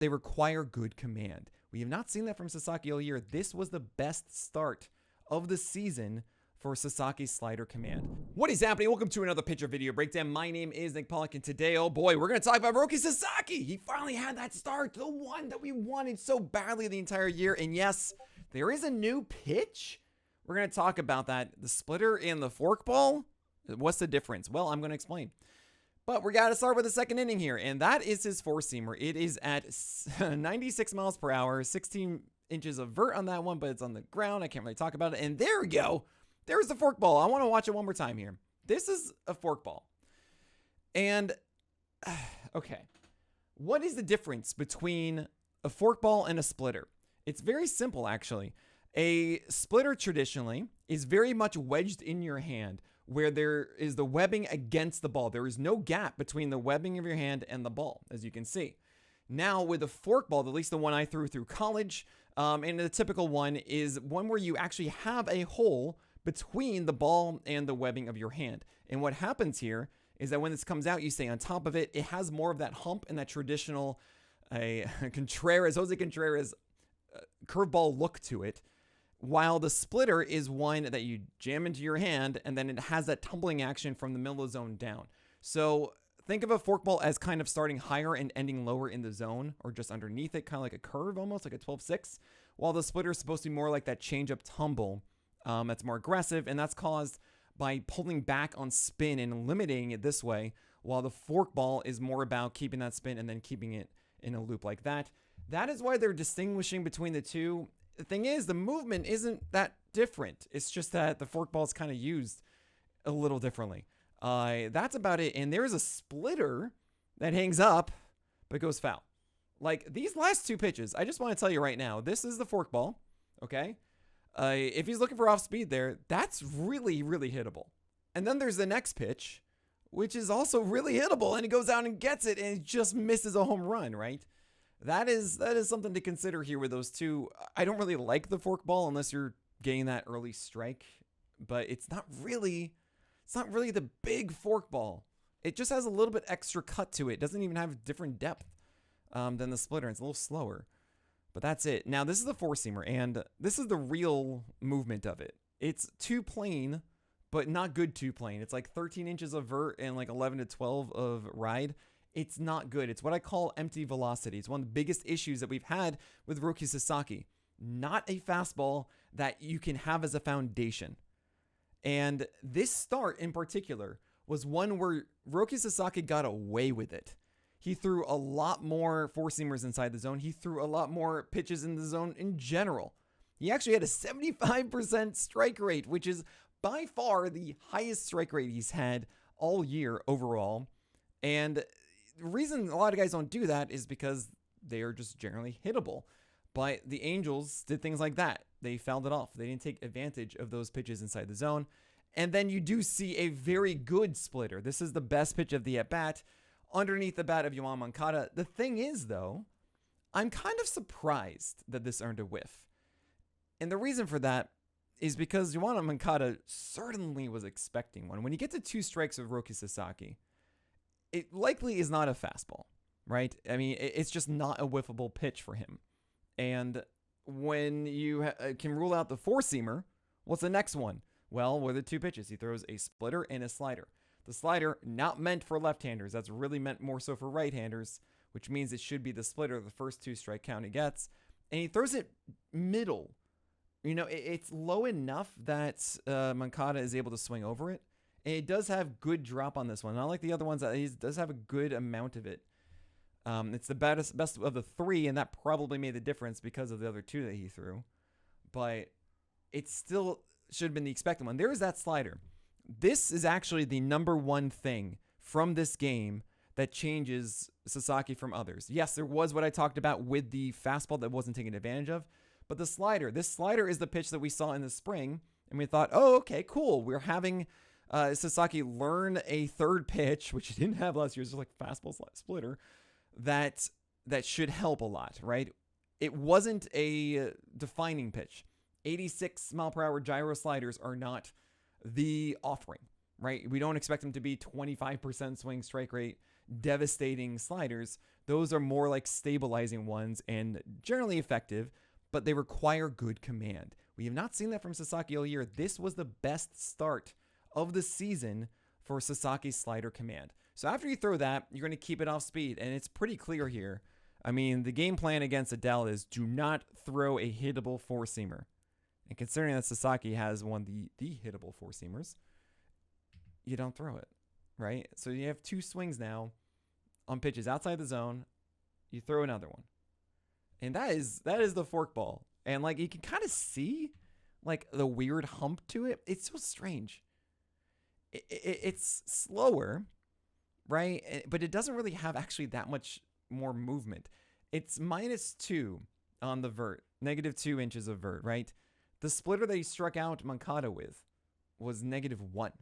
they require good command. We have not seen that from Sasaki all year. This was the best start of the season for Sasaki's slider command. What is happening? Welcome to another pitcher video breakdown. My name is Nick Pollock, and today, oh boy, we're going to talk about Roki Sasaki. He finally had that start, the one that we wanted so badly the entire year. And yes, there is a new pitch. We're going to talk about that. The splitter and the forkball. What's the difference? Well, I'm going to explain. But we got to start with the second inning here, and that is his four-seamer. It is at 96 miles per hour, 16 inches of vert on that one, but it's on the ground. I can't really talk about it. And there we go. There's the forkball. I want to watch it one more time here. This is a forkball. And, okay. What is the difference between a forkball and a splitter? It's very simple, actually. A splitter traditionally is very much wedged in your hand, where there is the webbing against the ball. There is no gap between the webbing of your hand and the ball, as you can see. Now, with a forkball, at least the one I threw through college, and the typical one is one where you actually have a hole between the ball and the webbing of your hand. And what happens here is that when this comes out, you stay on top of it. It has more of that hump and that traditional Jose Contreras curveball look to it. While the splitter is one that you jam into your hand, and then it has that tumbling action from the middle of the zone down. So think of a forkball as kind of starting higher and ending lower in the zone, or just underneath it, kind of like a curve almost, like a 12-6. While the splitter is supposed to be more like that change-up tumble that's more aggressive, and that's caused by pulling back on spin and limiting it this way, while the forkball is more about keeping that spin and then keeping it in a loop like that. That is why they're distinguishing between the two. The thing is, the movement isn't that different. It's just that the forkball is kind of used a little differently. That's about it. And there's a splitter that hangs up, but goes foul. Like these last two pitches, I just want to tell you right now, this is the forkball, okay? If he's looking for off speed there, that's really, really hittable. And then there's the next pitch, which is also really hittable, and he goes out and gets it, and he just misses a home run, right? That is something to consider here with those two. I don't really like the forkball unless you're getting that early strike, but it's not really the big forkball. It just has a little bit extra cut to it. It doesn't even have different depth than the splitter. It's a little slower, but that's it. Now this is the four-seamer, and this is the real movement of it. It's two plane, but not good two plane. It's like 13 inches of vert and like 11 to 12 of ride. It's not good. It's what I call empty velocity. It's one of the biggest issues that we've had with Roki Sasaki. Not a fastball that you can have as a foundation. And this start in particular was one where Roki Sasaki got away with it. He threw a lot more four-seamers inside the zone. He threw a lot more pitches in the zone in general. He actually had a 75% strike rate, which is by far the highest strike rate he's had all year overall. And the reason a lot of guys don't do that is because they are just generally hittable. But the Angels did things like that. They fouled it off. They didn't take advantage of those pitches inside the zone. And then you do see a very good splitter. This is the best pitch of the at-bat underneath the bat of Yoan Moncada. The thing is, though, I'm kind of surprised that this earned a whiff. And the reason for that is because Yoan Moncada certainly was expecting one. When you get to two strikes with Roki Sasaki, it likely is not a fastball, right? I mean, it's just not a whiffable pitch for him. And when you can rule out the four-seamer, what's the next one? Well, what are the two pitches? He throws a splitter and a slider. The slider, not meant for left-handers. That's really meant more so for right-handers, which means it should be the splitter, the first two strike count he gets. And he throws it middle. You know, it's low enough that Moncada is able to swing over it. And it does have good drop on this one. Not like the other ones, he does have a good amount of it. It's the best of the three, and that probably made the difference because of the other two that he threw. But it still should have been the expected one. There is that slider. This is actually the number one thing from this game that changes Sasaki from others. Yes, there was what I talked about with the fastball that wasn't taken advantage of. But the slider, this slider is the pitch that we saw in the spring. And we thought, oh, okay, cool. We're having Sasaki learn a third pitch, which he didn't have last year. It's just like fastball splitter. That should help a lot, right? It wasn't a defining pitch. 86 mile per hour gyro sliders are not the offering, right? We don't expect them to be 25% swing strike rate, devastating sliders. Those are more like stabilizing ones and generally effective, but they require good command. We have not seen that from Sasaki all year. This was the best start of the season for Sasaki's slider command. So after you throw that, you're going to keep it off speed, and it's pretty clear here. I mean, the game plan against Adele is do not throw a hittable four-seamer. And considering that Sasaki has one of the hittable four-seamers, you don't throw it, right? So you have two swings now on pitches outside the zone. You throw another one. And that is the forkball. And like you can kind of see like the weird hump to it. It's so strange. It's slower, right? But it doesn't really have actually that much more movement. It's -2 on the vert, -2 inches of vert, right? The splitter that he struck out Mankata with was -1.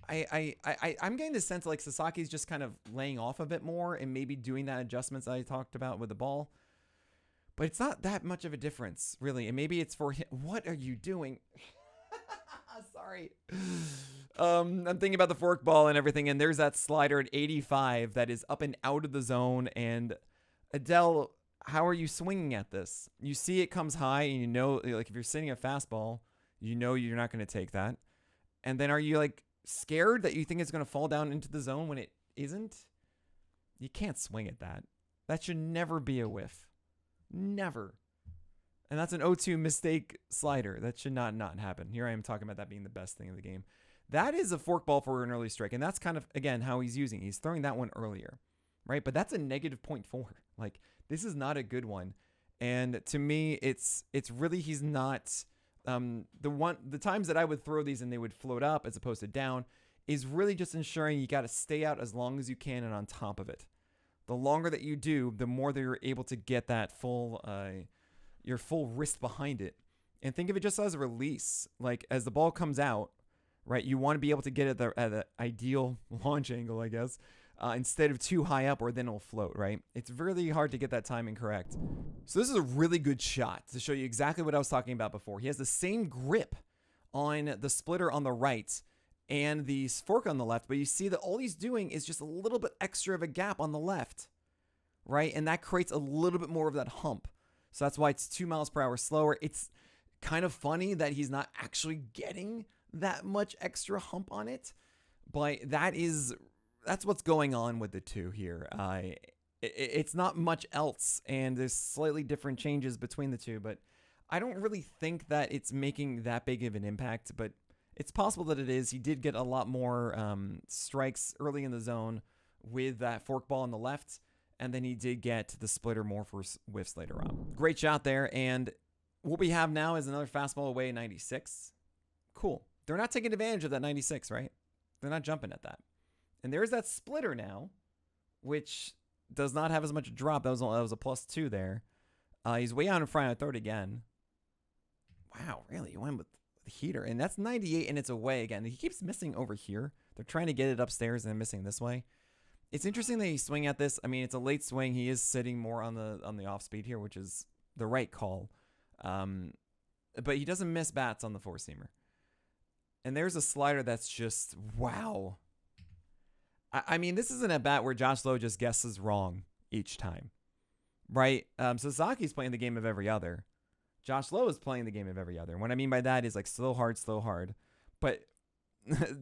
I'm getting the sense like Sasaki's just kind of laying off a bit more and maybe doing that adjustments that I talked about with the ball. But it's not that much of a difference, really. And maybe it's for him. What are you doing? Sorry. I'm thinking about the forkball and everything, and there's that slider at 85 that is up and out of the zone. And Adele, how are you swinging at this? You see it comes high, and you know, like if you're sitting a fastball, you know you're not going to take that. And then are you like scared that you think it's going to fall down into the zone when it isn't? You can't swing at that. That should never be a whiff. Never. And that's an 0-2 mistake slider. That should not happen. Here I am talking about that being the best thing of the game. That is a forkball for an early strike. And that's kind of, again, how he's using. He's throwing that one earlier, right? But that's a -0.4. Like, this is not a good one. And to me, it's really, he's not, the times that I would throw these and they would float up as opposed to down is really just ensuring you got to stay out as long as you can and on top of it. The longer that you do, the more that you're able to get that full, your full wrist behind it. And think of it just as a release. Like as the ball comes out, right, you want to be able to get it at the ideal launch angle, I guess, instead of too high up or then it'll float, right? It's really hard to get that timing correct. So this is a really good shot to show you exactly what I was talking about before. He has the same grip on the splitter on the right and the fork on the left, but you see that all he's doing is just a little bit extra of a gap on the left, right? And that creates a little bit more of that hump. So that's why it's 2 miles per hour slower. It's kind of funny that he's not actually getting that much extra hump on it, but that's what's going on with the two here. It's not much else, and there's slightly different changes between the two, but I don't really think that it's making that big of an impact, but it's possible that it is. He did get a lot more strikes early in the zone with that forkball on the left, and then he did get the splitter more for whiffs later on. Great shot there, and what we have now is another fastball away at 96. Cool. They're not taking advantage of that 96, right? They're not jumping at that. And there's that splitter now, which does not have as much drop. That was a +2 there. He's way out in front. I throw it again. Wow, really? You went with the heater. And that's 98, and it's away again. He keeps missing over here. They're trying to get it upstairs and missing this way. It's interesting that he's swinging at this. I mean, it's a late swing. He is sitting more on the off speed here, which is the right call. But he doesn't miss bats on the four-seamer. And there's a slider that's just, wow. I mean, this isn't a bat where Josh Lowe just guesses wrong each time, right? Sasaki's playing the game of every other. Josh Lowe is playing the game of every other. And what I mean by that is like slow, hard. But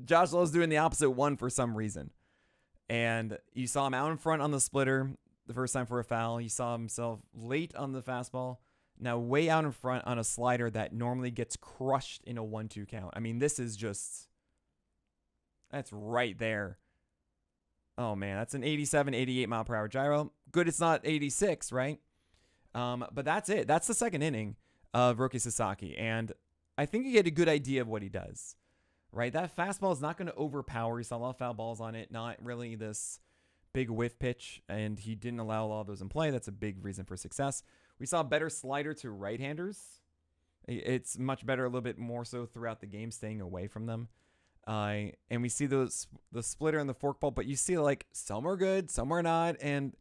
Josh Lowe's doing the opposite one for some reason. And you saw him out in front on the splitter the first time for a foul. You saw himself late on the fastball. Now way out in front on a slider that normally gets crushed in a 1-2 count. I mean, this is just, that's right there. Oh, man, that's an 87, 88 mile per hour gyro. Good it's not 86, right? But that's it. That's the second inning of Roki Sasaki. And I think you get a good idea of what he does, right? That fastball is not going to overpower. He saw a lot of foul balls on it, not really this big whiff pitch, and he didn't allow a lot of those in play. That's a big reason for success. We saw a better slider to right-handers. It's much better, a little bit more so throughout the game, staying away from them. And we see the splitter and the forkball, but you see like some are good, some are not, and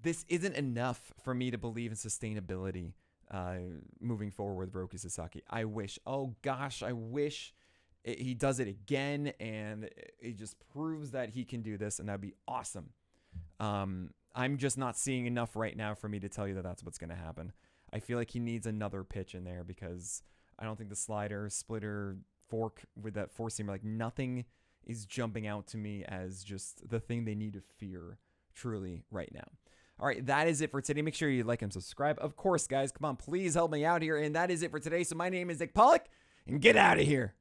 this isn't enough for me to believe in sustainability moving forward with Roki Sasaki. I wish, oh gosh, I wish he does it again, and it just proves that he can do this, and that'd be awesome. I'm just not seeing enough right now for me to tell you that that's what's going to happen. I feel like he needs another pitch in there because I don't think the slider, splitter, fork with that four-seamer, like nothing is jumping out to me as just the thing they need to fear truly right now. All right, that is it for today. Make sure you like and subscribe. Of course, guys, come on, please help me out here. And that is it for today. So my name is Nick Pollock, and get out of here.